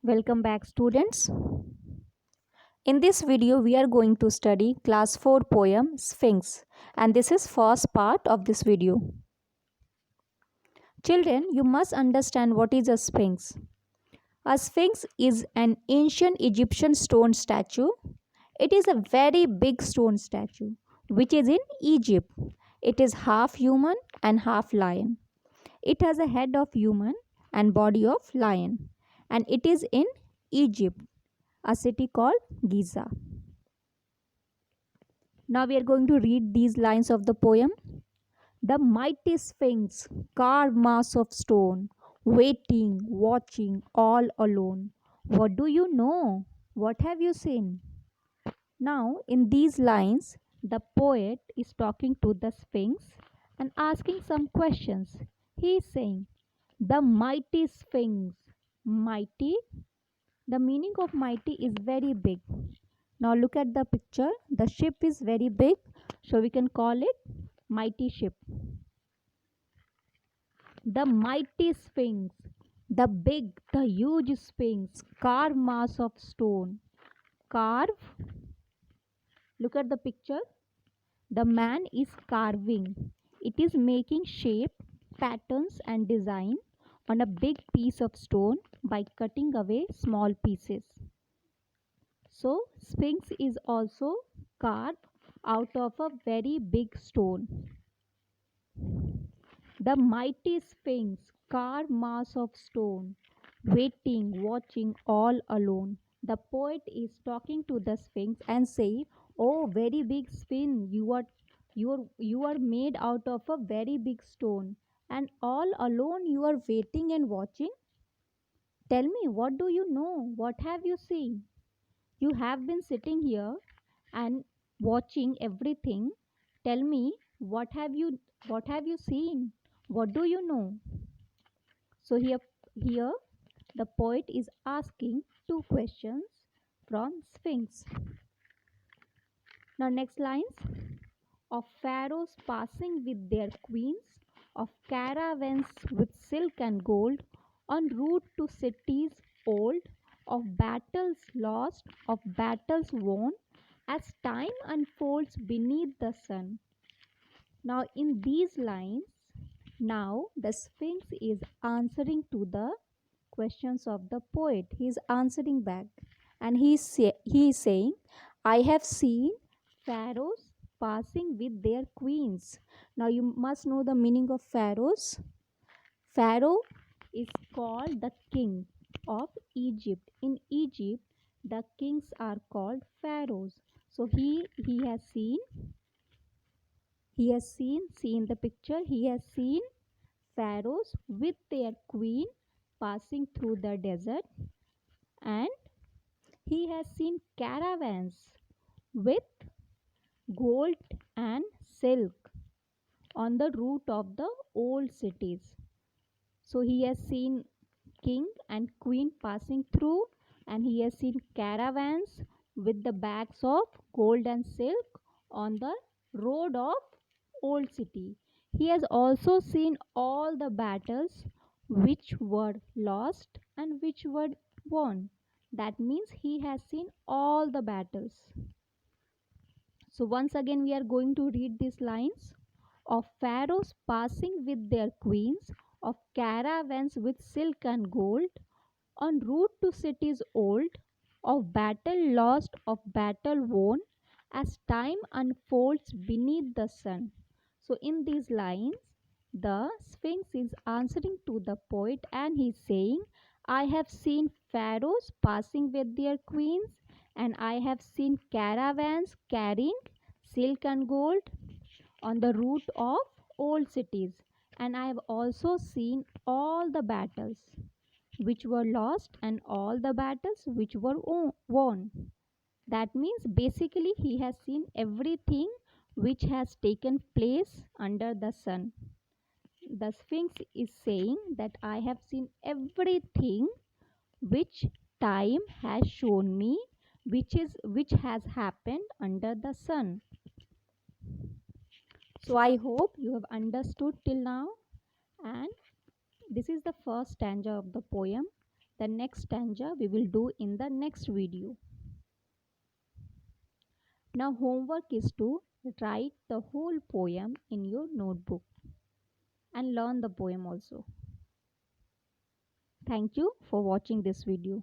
Welcome back, students. In this video we are going to study class 4 poem Sphinx, and this is first part of this video. Children, you must understand what is a sphinx. A sphinx is an ancient Egyptian stone statue. It is a very big stone statue which is in Egypt. It is half human and half lion. It has a head of human and body of lion, and it is in Egypt, a city called Giza. Now we are going to read these lines of the poem. The mighty sphinx, carved mass of stone, waiting, watching, all alone. What do you know? What have you seen? Now, in these lines, the poet is talking to the sphinx and asking some questions. He is saying, the mighty sphinx, mighty. The meaning of mighty is very big. Now look at the picture. The ship is very big, so we can call it mighty ship. The mighty sphinx, the big, the huge sphinx, carved mass of stone. Carve. Look at the picture. The man is carving. It is making shape, patterns and design on a big piece of stone by cutting away small pieces. So, sphinx is also carved out of a very big stone. The mighty sphinx, carved mass of stone, waiting, watching, all alone. The poet is talking to the sphinx and say, "Oh, very big sphinx, you are made out of a very big stone, and all alone you are waiting and watching. Tell me, what do you know? What have you seen? You have been sitting here and watching everything. Tell me, what have you seen? What do you know?" So here the poet is asking two questions from Sphinx. Now next lines. Of pharaohs passing with their queens, of caravans with silk and gold, en route to cities old, of battles lost, of battles won, as time unfolds beneath the sun. Now, in these lines, now the Sphinx is answering to the questions of the poet. He is answering back, and he is saying, I have seen pharaohs passing with their queens. Now, you must know the meaning of pharaohs. Pharaoh is called the king of Egypt. In Egypt, the kings are called pharaohs. So see in the picture, he has seen pharaohs with their queen passing through the desert, and he has seen caravans with gold and silk on the route of the old cities. So he has seen king and queen passing through, and he has seen caravans with the bags of gold and silk on the road of old city. He has also seen all the battles which were lost and which were won. That means he has seen all the battles. So once again we are going to read these lines. Of pharaohs passing with their queens, of caravans with silk and gold, en route to cities old, of battle lost, of battle won, as time unfolds beneath the sun. So in these lines, the Sphinx is answering to the poet, and he is saying, I have seen pharaohs passing with their queens, and I have seen caravans carrying silk and gold on the route of old cities, and I have also seen all the battles which were lost and all the battles which were won. That means basically he has seen everything which has taken place under the sun. The Sphinx is saying that I have seen everything which time has shown me, which has happened under the sun. So I hope you have understood till now, and this is the first stanza of the poem. The next stanza we will do in the next video. Now homework is to write the whole poem in your notebook and learn the poem also. Thank you for watching this video.